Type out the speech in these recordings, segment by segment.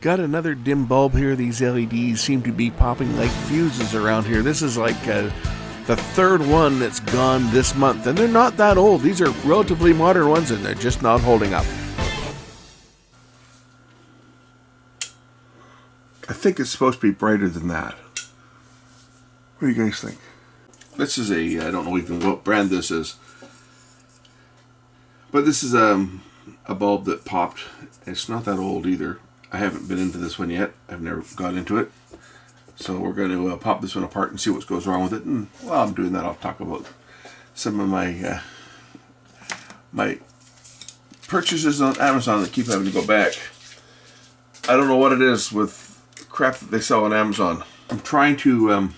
Got another dim bulb here. These LEDs seem to be popping like fuses around here. This is like the third one that's gone this month, and they're not that old. These are relatively modern ones, and they're just not holding up. I think it's supposed to be brighter than that. What do you guys think? This is I don't know even what brand this is, but this is a bulb that popped. It's not that old either. I haven't been into this one yet. I've never got into it. So we're going to pop this one apart and see what goes wrong with it. And while I'm doing that, I'll talk about some of my my purchases on Amazon that keep having to go back. I don't know what it is with crap that they sell on Amazon. I'm trying to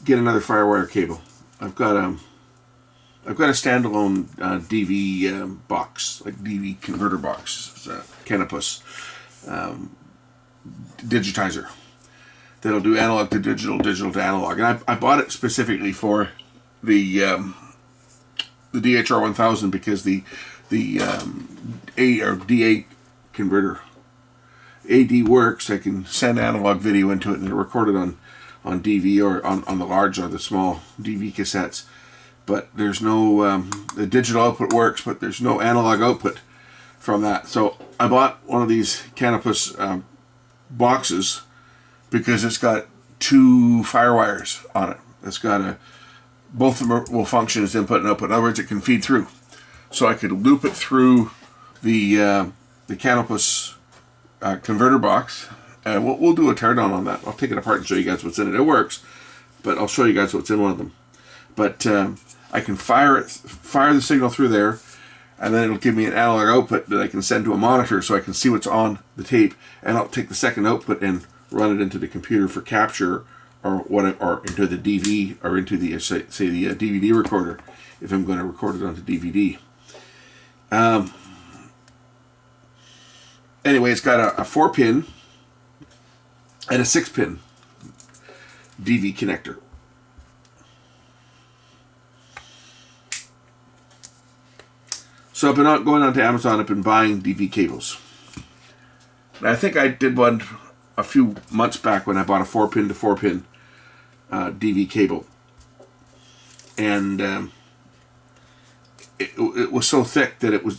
get another FireWire cable. I've got a standalone DV box, like DV converter box. It's a Canopus digitizer that'll do analog to digital, digital to analog. And I bought it specifically for the DHR 1000 because the A or DA converter AD works. I can send analog video into it and record it on DV or on the large or the small DV cassettes. But there's no, the digital output works, but there's no analog output from that. So I bought one of these Canopus boxes because it's got two FireWires on it. It's got both of them will function as input and output. In other words, it can feed through. So I could loop it through the Canopus converter box. And we'll do a teardown on that. I'll take it apart and show you guys what's in it. It works, but I'll show you guys what's in one of them. But I can fire the signal through there, and then it'll give me an analog output that I can send to a monitor so I can see what's on the tape, and I'll take the second output and run it into the computer for capture or into the DV or into the say the DVD recorder if I'm going to record it onto DVD. Anyway, it's got a 4-pin and a 6-pin DV connector. So I've been going on to Amazon. I've been buying DV cables. And I think I did one a few months back when I bought a 4-pin to 4-pin DV cable, and it was so thick that it was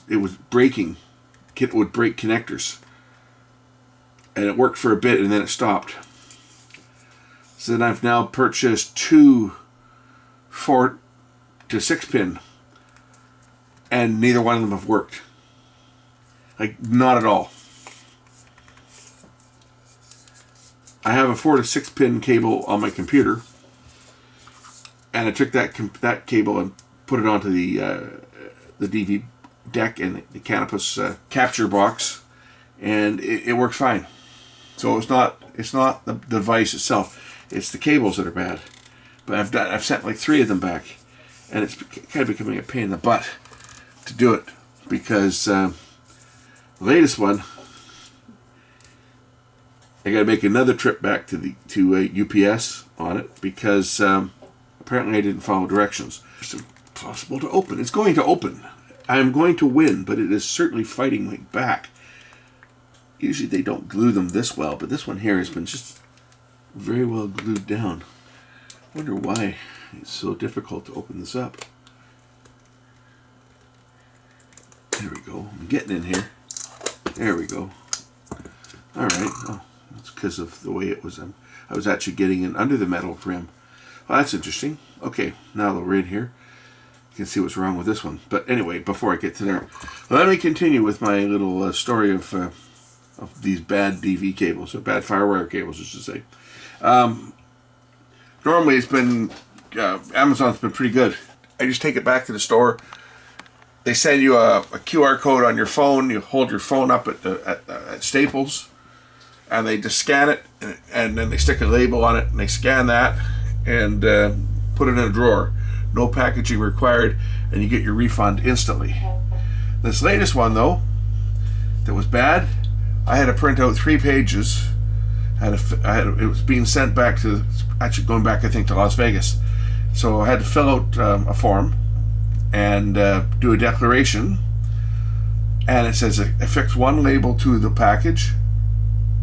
breaking. It would break connectors, and it worked for a bit, and then it stopped. So then I've now purchased two 4 to 6-pin. And neither one of them have worked. Like, not at all. I have a 4 to 6-pin cable on my computer, and I took that cable and put it onto the DV deck and the Canopus capture box, and it works fine. So it's not the device itself; it's the cables that are bad. But I've sent like 3 of them back, and it's kind of becoming a pain in the butt to do it, because the latest one I got to make another trip back to UPS on it because apparently I didn't follow directions. It's impossible to open. It's going to open. I'm going to win, but it is certainly fighting me back. Usually they don't glue them this well, but this one here has been just very well glued down. I wonder why it's so difficult to open this up. There we go. I'm getting in here. There we go. All right. Oh, that's because of the way it was. I was actually getting in under the metal rim. Well, that's interesting. Okay, now that we're in here, you can see what's wrong with this one. But anyway, before I get to there, let me continue with my little story of these bad DV cables, or bad FireWire cables, I should say. Normally, it's been Amazon's been pretty good. I just take it back to the store. They send you a QR code on your phone. You hold your phone up at Staples, and they just scan it, and then they stick a label on it, and they scan that, and put it in a drawer. No packaging required, and you get your refund instantly. This latest one, though, that was bad, I had to print out 3 pages. It was being sent back to, actually going back, I think, to Las Vegas. So I had to fill out a form and do a declaration and it says affix one label to the package,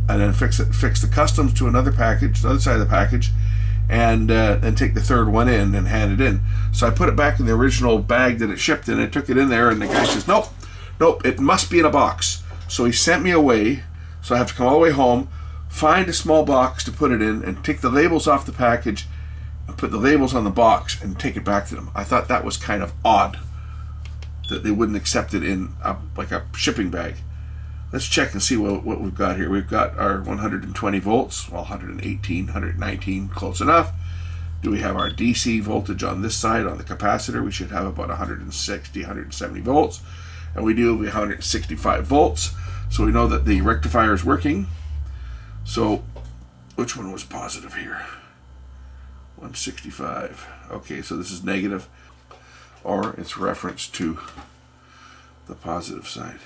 and then fix the customs to another package, the other side of the package, and take the third one in and hand it in. So I put it back in the original bag that it shipped in. I took it in there, and the guy says, nope, it must be in a box. So he sent me away, so I have to come all the way home, find a small box to put it in, and take the labels off the package, and put the labels on the box, and take it back to them. I thought that was kind of odd, that they wouldn't accept it in like a shipping bag. Let's check and see what we've got here. We've got our 120 volts, well, 118, 119, close enough. Do we have our DC voltage on this side on the capacitor? We should have about 160, 170 volts. And we do have 165 volts. So we know that the rectifier is working. So which one was positive here? 165. Okay, so this is negative, or it's reference to the positive side.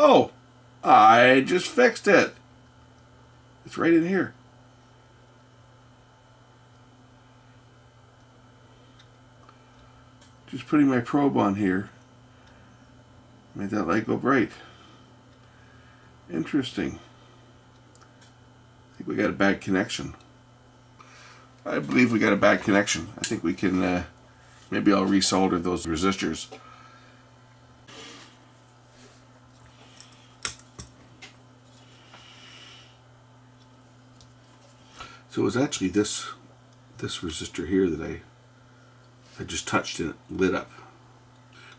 Oh, I just fixed it. It's right in here. Just putting my probe on here. Made that light go bright. Interesting. I think we got a bad connection. I believe we got a bad connection. I think we can, maybe I'll resolder those resistors. So it was actually this resistor here that I just touched and it lit up.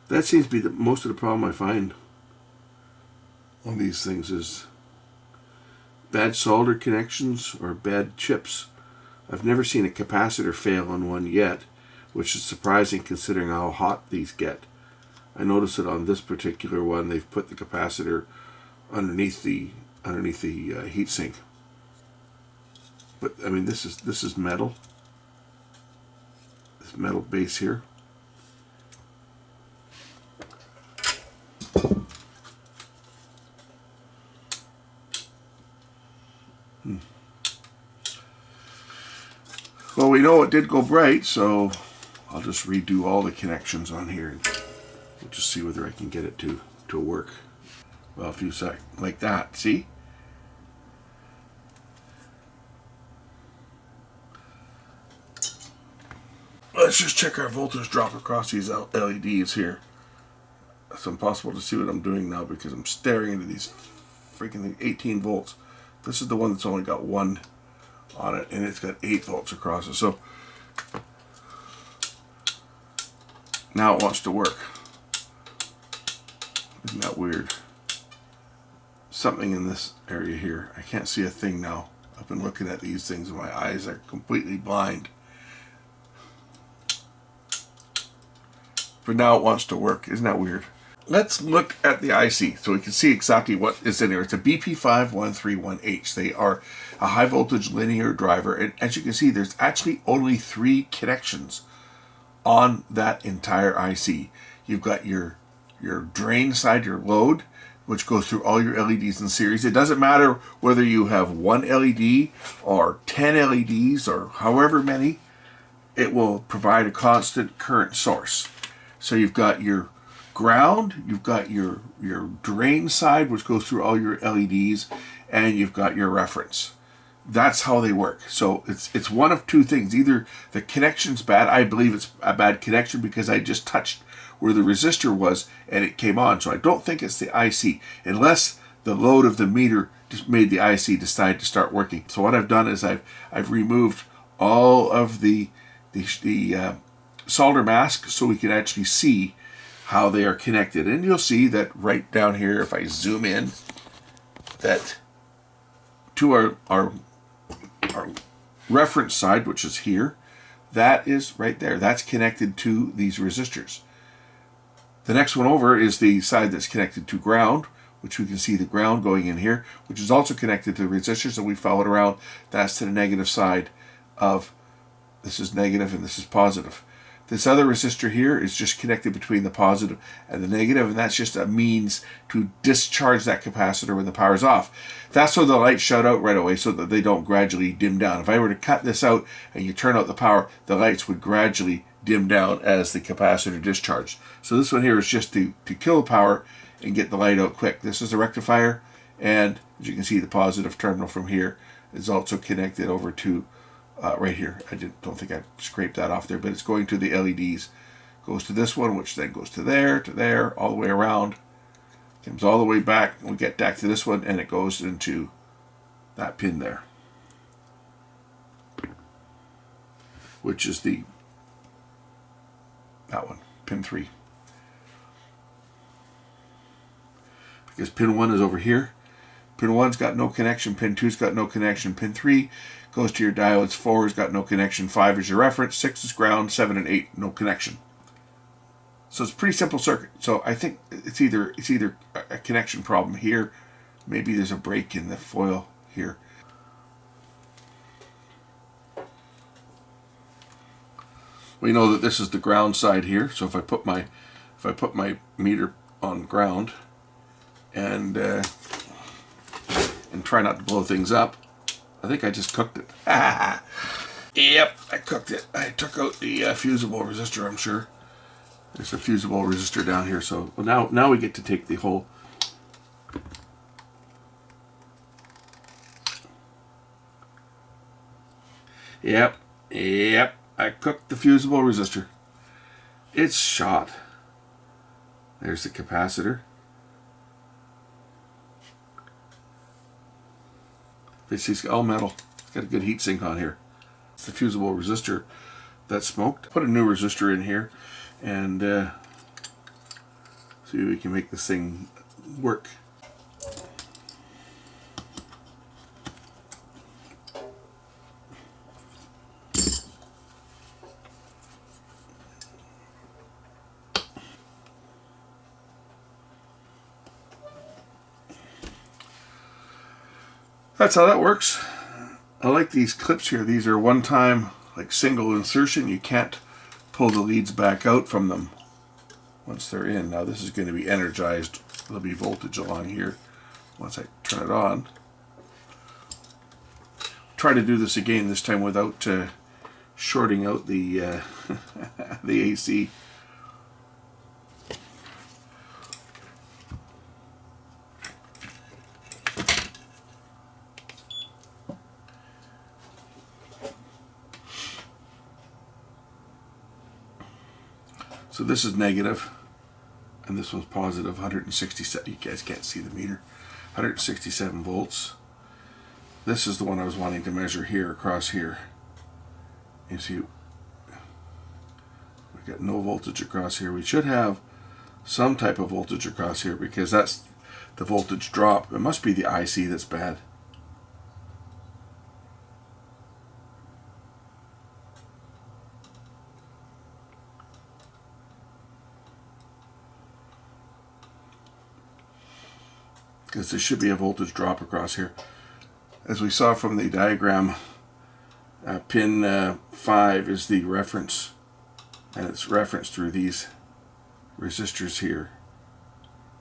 That seems to be most of the problem I find on these things is bad solder connections or bad chips. I've never seen a capacitor fail on one yet, which is surprising considering how hot these get. I noticed that on this particular one they've put the capacitor underneath the heatsink. But I mean, this is metal. This metal base here. Well, we know it did go bright, so I'll just redo all the connections on here and we'll just see whether I can get it to work. Well, if you like that, see? Let's just check our voltage drop across these LEDs here. It's impossible to see what I'm doing now because I'm staring into these freaking 18 volts. This is the one that's only got 1 on it, and it's got 8 volts across it. So now it wants to work. Isn't that weird? Something in this area here. I can't see a thing now. I've been looking at these things and my eyes are completely blind. But now it wants to work. Isn't that weird? Let's look at the IC so we can see exactly what is in there. It's a BP5131H. They are a high voltage linear driver, and as you can see, there's actually only 3 connections on that entire IC. You've got your drain side, your load, which goes through all your LEDs in series. It doesn't matter whether you have 1 LED or 10 LEDs or however many, it will provide a constant current source. So you've got your ground, you've got your drain side, which goes through all your LEDs, and you've got your reference. That's how they work. So it's one of 2 things. Either the connection's bad. I believe it's a bad connection because I just touched where the resistor was and it came on. So I don't think it's the IC, unless the load of the meter just made the IC decide to start working. So what I've done is I've removed all of the solder mask so we can actually see how they are connected. And you'll see that right down here, if I zoom in, that to our reference side, which is here, that is right there. That's connected to these resistors. The next one over is the side that's connected to ground, which we can see the ground going in here, which is also connected to the resistors, and we follow it around. That's to the negative side of, this is negative and this is positive. This other resistor here is just connected between the positive and the negative, and that's just a means to discharge that capacitor when the power's off. That's so the lights shut out right away so that they don't gradually dim down. If I were to cut this out and you turn out the power, the lights would gradually dim down as the capacitor discharged. So this one here is just to kill the power and get the light out quick. This is a rectifier, and as you can see, the positive terminal from here is also connected over to right here. I don't think I scraped that off there, but it's going to the LEDs. Goes to this one, which then goes to there, all the way around. Comes all the way back, and we get back to this one, and it goes into that pin there, which is that one, pin 3. Because pin 1 is over here. Pin 1's got no connection, pin 2's got no connection, pin 3 goes to your diodes, 4 has got no connection, 5 is your reference, 6 is ground, 7 and 8 no connection. So it's a pretty simple circuit. So I think it's either a connection problem here, maybe there's a break in the foil here. We know that this is the ground side here, so if I put my meter on ground and try not to blow things up, I think I just cooked it. Yep, I cooked it. I took out the fusible resistor, I'm sure. There's a fusible resistor down here, so now we get to take the whole. Yep, I cooked the fusible resistor. It's shot. There's the capacitor. This is all metal. It's got a good heat sink on here. It's the fusible resistor that smoked. Put a new resistor in here and see if we can make this thing work. That's how that works. I like these clips here. These are one-time, like single insertion. You can't pull the leads back out from them once they're in. Now this is going to be energized. There'll be voltage along here once I turn it on. Try to do this again, this time without shorting out the the AC. So this is negative, and this one's positive, 167. You guys can't see the meter. 167 volts. This is the one I was wanting to measure here, across here. You see, we got no voltage across here. We should have some type of voltage across here because that's the voltage drop. It must be the IC that's bad. Because there should be a voltage drop across here. As we saw from the diagram, pin 5 is the reference, and it's referenced through these resistors here.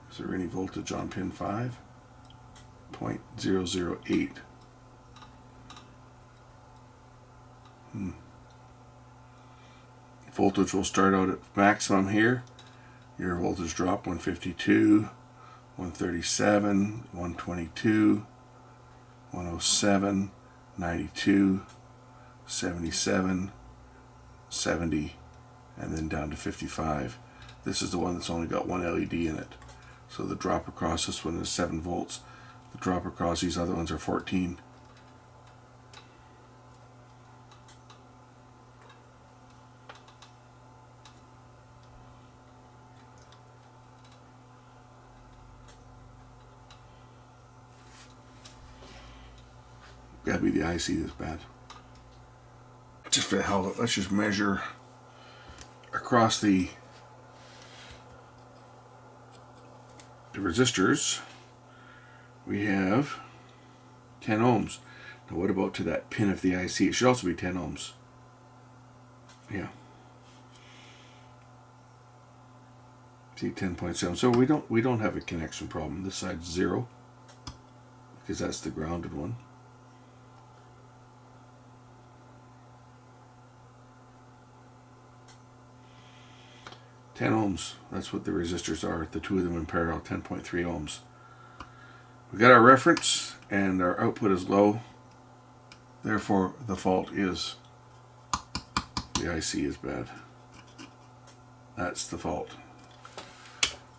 Is there any voltage on pin 5? 0.008. Voltage will start out at maximum here. Your voltage drop 152. 137, 122, 107, 92, 77, 70, and then down to 55. This is the one that's only got one LED in it. So the drop across this one is 7 volts. The drop across these other ones are 14. Gotta be the IC that's bad. Just for the hell of it, let's just measure across the resistors. We have 10 ohms. Now what about to that pin of the IC? It should also be 10 ohms. Yeah. See, 10.7. So we don't have a connection problem. This side's 0 because that's the grounded one. $10 ohms. That's what the resistors are. The two of them in parallel, 10.3 ohms. We got our reference, and our output is low. Therefore, the fault is the IC is bad. That's the fault.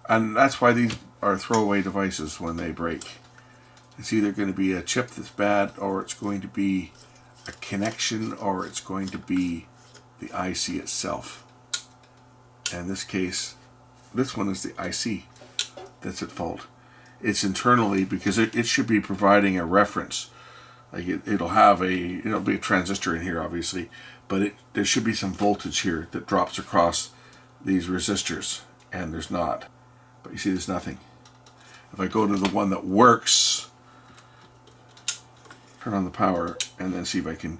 And that's why these are throwaway devices when they break. It's either going to be a chip that's bad, or it's going to be a connection, or it's going to be the IC itself. And in this case, this one is the IC that's at fault. It's internally, because it should be providing a reference. Like it'll be a transistor in here, obviously, but there should be some voltage here that drops across these resistors, and there's not. But you see, there's nothing. If I go to the one that works, turn on the power, and then see if I can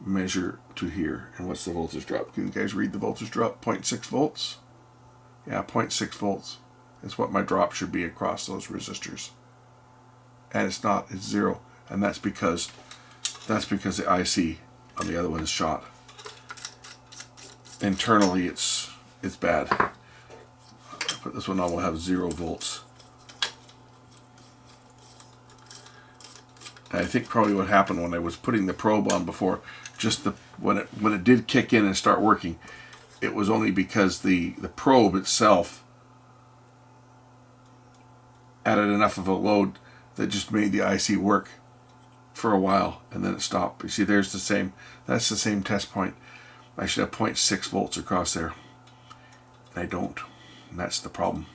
measure to here. And what's the voltage drop? Can you guys read the voltage drop? 0.6 volts? Yeah, 0.6 volts. That's what my drop should be across those resistors. And it's not, it's 0. And that's because the IC on the other one is shot. Internally it's bad. Put this one on, will have 0 volts. And I think probably what happened when I was putting the probe on before, just when it did kick in and start working, it was only because the probe itself added enough of a load that just made the IC work for a while, and then it stopped. You see, that's the same test point. I should have 0.6 volts across there, and I don't, and that's the problem.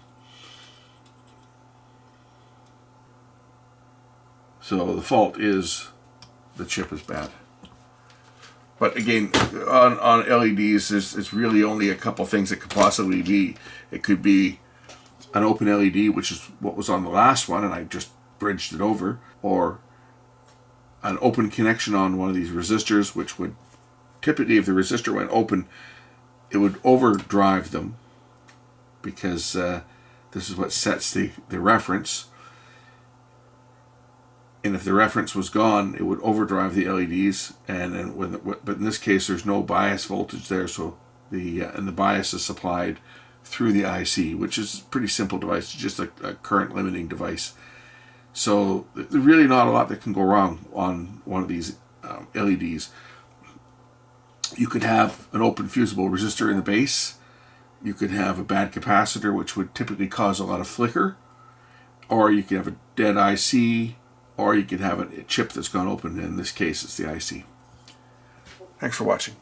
So the fault is the chip is bad. But again, on LEDs, it's really only a couple things it could possibly be. It could be an open LED, which is what was on the last one, and I just bridged it over, or an open connection on one of these resistors, which would typically, if the resistor went open, it would overdrive them, because this is what sets the reference. And if the reference was gone, it would overdrive the LEDs. And then but in this case, there's no bias voltage there, so and the bias is supplied through the IC, which is a pretty simple device, just a current limiting device. So there's really not a lot that can go wrong on one of these LEDs. You could have an open fusible resistor in the base. You could have a bad capacitor, which would typically cause a lot of flicker. Or you could have a dead IC, or you could have a chip that's gone open. In this case, it's the IC. Thanks for watching.